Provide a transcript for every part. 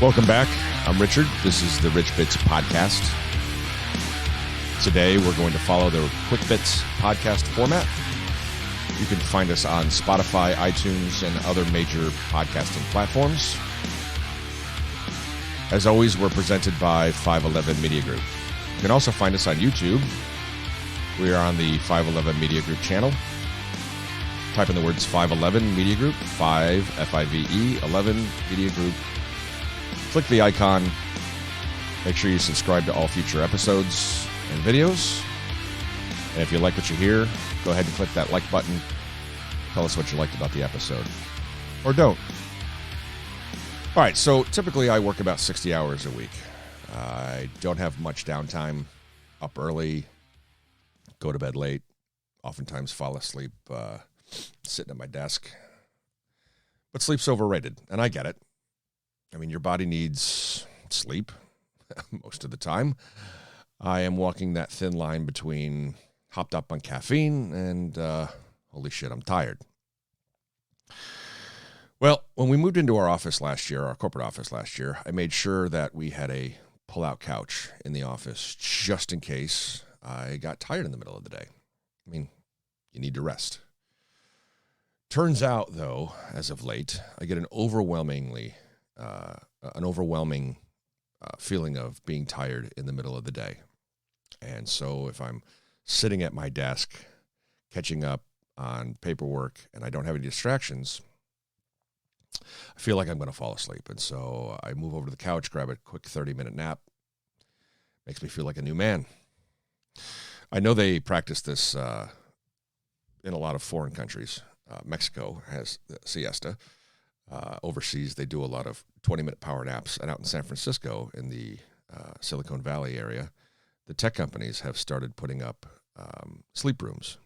Welcome back. I'm Richard. This is the Rich Bits Podcast. Today we're going to follow the Quick Bits podcast format. You can find us on Spotify, iTunes, and other major podcasting platforms. As always, we're presented by 511 Media Group. You can also find us on YouTube. We are on the 511 Media Group channel. Type in the words 511 Media Group, 5, F-I-V-E, 11 Media Group. Click the icon. Make sure you subscribe to all future episodes and videos. And if you like what you hear, go ahead and click that like button. Tell us what you liked about the episode. Or don't. All right, so typically I work about 60 hours a week. I don't have much downtime. Up early, go to bed late, oftentimes fall asleep sitting at my desk. But sleep's overrated, and I get it. I mean, your body needs sleep most of the time. I am walking that thin line between hopped up on caffeine and holy shit, I'm tired. Well, when we moved into our office last year, our corporate office last year, I made sure that we had a pull-out couch in the office just in case I got tired in the middle of the day. I mean, you need to rest. Turns out, though, as of late, I get an overwhelming feeling of being tired in the middle of the day. And so if I'm sitting at my desk, catching up on paperwork, and I don't have any distractions, I feel like I'm going to fall asleep. And so I move over to the couch, grab a quick 30-minute nap. Makes me feel like a new man. I know they practice this in a lot of foreign countries. Mexico has the siesta. Overseas, they do a lot of 20-minute power naps. And out in San Francisco, in the Silicon Valley area, the tech companies have started putting up sleep rooms.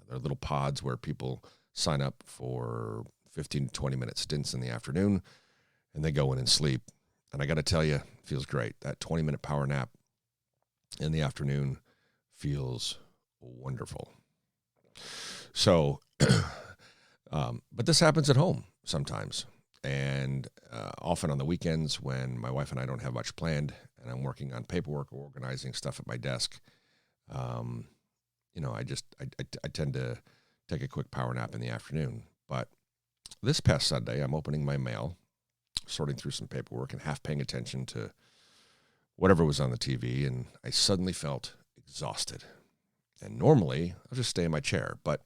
They're little pods where people sign up for 15 to 20-minute stints in the afternoon, and they go in and sleep. And I got to tell you, it feels great. That 20-minute power nap in the afternoon feels wonderful. So, but this happens at home sometimes. And often on the weekends when my wife and I don't have much planned and I'm working on paperwork or organizing stuff at my desk, I tend to take a quick power nap in the afternoon. But this past Sunday, I'm opening my mail, sorting through some paperwork and half paying attention to whatever was on the TV, and I suddenly felt exhausted. And normally, I'll just stay in my chair, but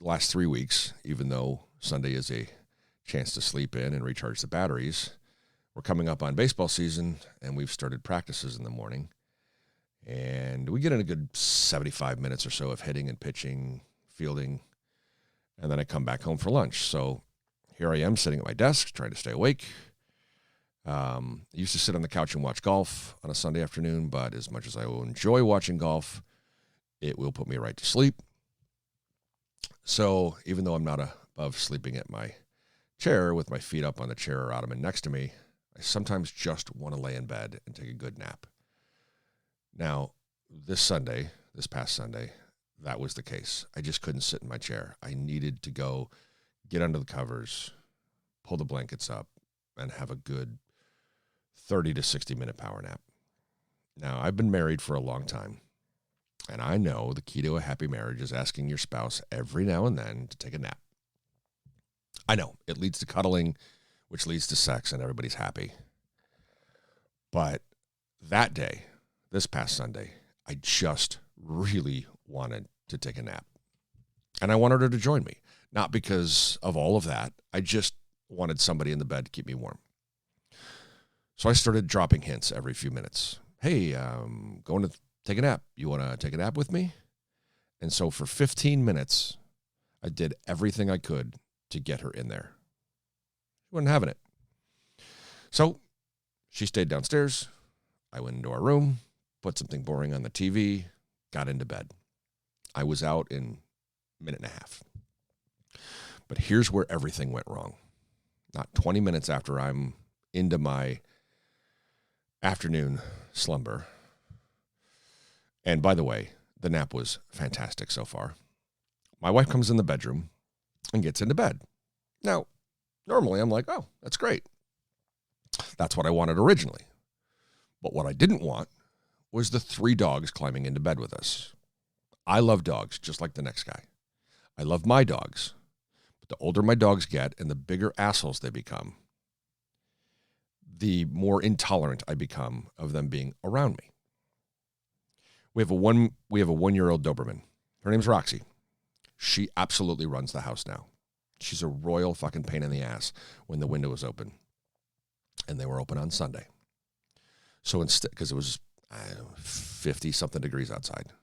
the last 3 weeks, even though Sunday is a chance to sleep in and recharge the batteries, we're coming up on baseball season, and we've started practices in the morning. And we get in a good 75 minutes or so of hitting and pitching, fielding, and then I come back home for lunch. So here I am sitting at my desk, trying to stay awake. I used to sit on the couch and watch golf on a Sunday afternoon, but as much as I will enjoy watching golf, it will put me right to sleep. So even though I'm not above sleeping at my chair with my feet up on the chair or ottoman next to me, I sometimes just want to lay in bed and take a good nap. Now, this past Sunday, that was the case. I just couldn't sit in my chair. I needed to go get under the covers, pull the blankets up, and have a good 30 to 60-minute power nap. Now, I've been married for a long time, and I know the key to a happy marriage is asking your spouse every now and then to take a nap. I know, it leads to cuddling, which leads to sex, and everybody's happy. But that day, this past Sunday, I just really wanted to take a nap. And I wanted her to join me. Not because of all of that. I just wanted somebody in the bed to keep me warm. So I started dropping hints every few minutes. Hey, going to take a nap. You want to take a nap with me? And so for 15 minutes, I did everything I could to get her in there. She wasn't having it. So she stayed downstairs. I went into our room, put something boring on the TV, got into bed. I was out in a minute and a half. But here's where everything went wrong. Not 20 minutes after I'm into my afternoon slumber. And by the way, the nap was fantastic so far. My wife comes in the bedroom and gets into bed. Now, normally I'm like, oh, that's great. That's what I wanted originally. But what I didn't want was the 3 dogs climbing into bed with us. I love dogs, just like the next guy. I love my dogs. But the older my dogs get and the bigger assholes they become, the more intolerant I become of them being around me. We have a 1-year-old Doberman. Her name's Roxy. She absolutely runs the house now. She's a royal fucking pain in the ass when the window was open. And they were open on Sunday. So instead, because it was 50-something degrees outside.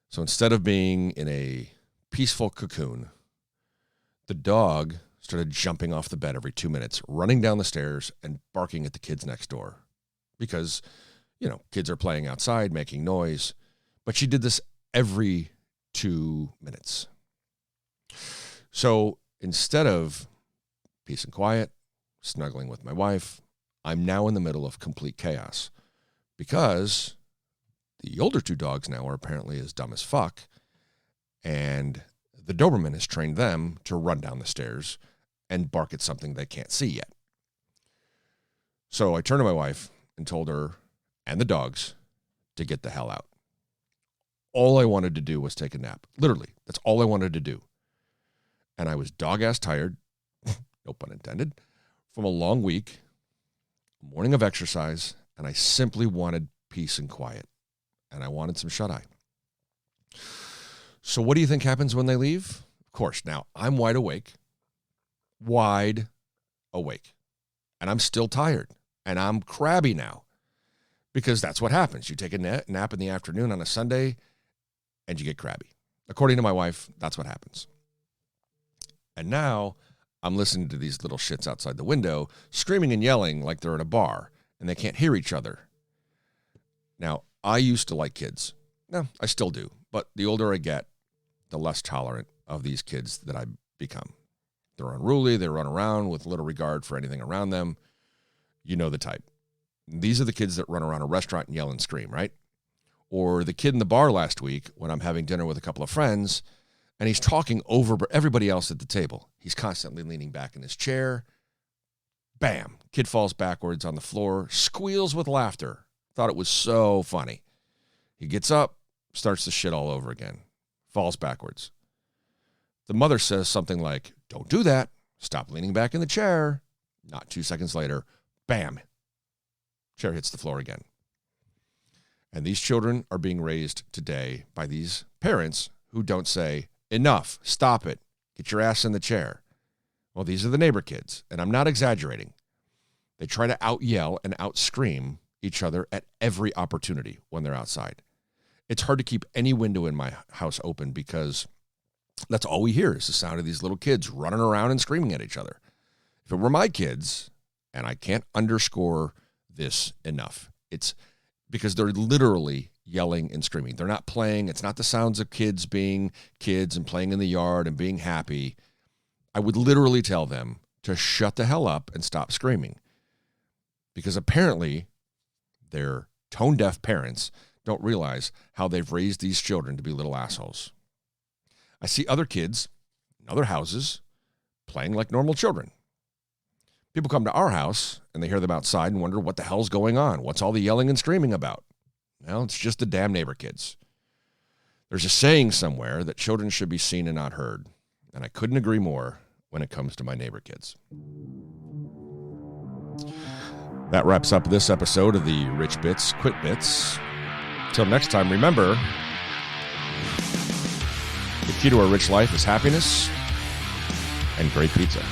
So instead of being in a peaceful cocoon, the dog started jumping off the bed every 2 minutes, running down the stairs and barking at the kids next door. Because, kids are playing outside, making noise. But she did this every 2 minutes. So instead of peace and quiet, snuggling with my wife, I'm now in the middle of complete chaos because the older 2 dogs now are apparently as dumb as fuck, and the Doberman has trained them to run down the stairs and bark at something they can't see yet. So I turned to my wife and told her and the dogs to get the hell out. All I wanted to do was take a nap. Literally, that's all I wanted to do. And I was dog-ass tired, no pun intended, from a long week, a morning of exercise, and I simply wanted peace and quiet. And I wanted some shut-eye. So what do you think happens when they leave? Of course, now I'm wide awake. And I'm still tired. And I'm crabby now. Because that's what happens. You take a nap in the afternoon on a Sunday, and you get crabby. According to my wife, that's what happens. And now I'm listening to these little shits outside the window, screaming and yelling like they're in a bar, and they can't hear each other. Now, I used to like kids. No, I still do. But the older I get, the less tolerant of these kids that I become. They're unruly. They run around with little regard for anything around them. You know the type. These are the kids that run around a restaurant and yell and scream, right? Or the kid in the bar last week when I'm having dinner with a couple of friends, and he's talking over everybody else at the table. He's constantly leaning back in his chair. Bam. Kid falls backwards on the floor, squeals with laughter. Thought it was so funny. He gets up, starts to shit all over again, falls backwards. The mother says something like, "Don't do that. Stop leaning back in the chair." Not 2 seconds later, bam. Chair hits the floor again. And these children are being raised today by these parents who don't say, "Enough, stop it, get your ass in the chair." Well, these are the neighbor kids, and I'm not exaggerating. They try to out-yell and out-scream each other at every opportunity when they're outside. It's hard to keep any window in my house open because that's all we hear is the sound of these little kids running around and screaming at each other. If it were my kids, and I can't underscore this enough, it's because they're literally yelling and screaming. They're not playing. It's not the sounds of kids being kids and playing in the yard and being happy. I would literally tell them to shut the hell up and stop screaming. Because apparently their tone-deaf parents don't realize how they've raised these children to be little assholes. I see other kids in other houses playing like normal children. People come to our house and they hear them outside and wonder what the hell's going on. What's all the yelling and screaming about? Well, it's just the damn neighbor kids. There's a saying somewhere that children should be seen and not heard. And I couldn't agree more when it comes to my neighbor kids. That wraps up this episode of the Rich Bits, Quit Bits. Till next time, remember, the key to a rich life is happiness and great pizza.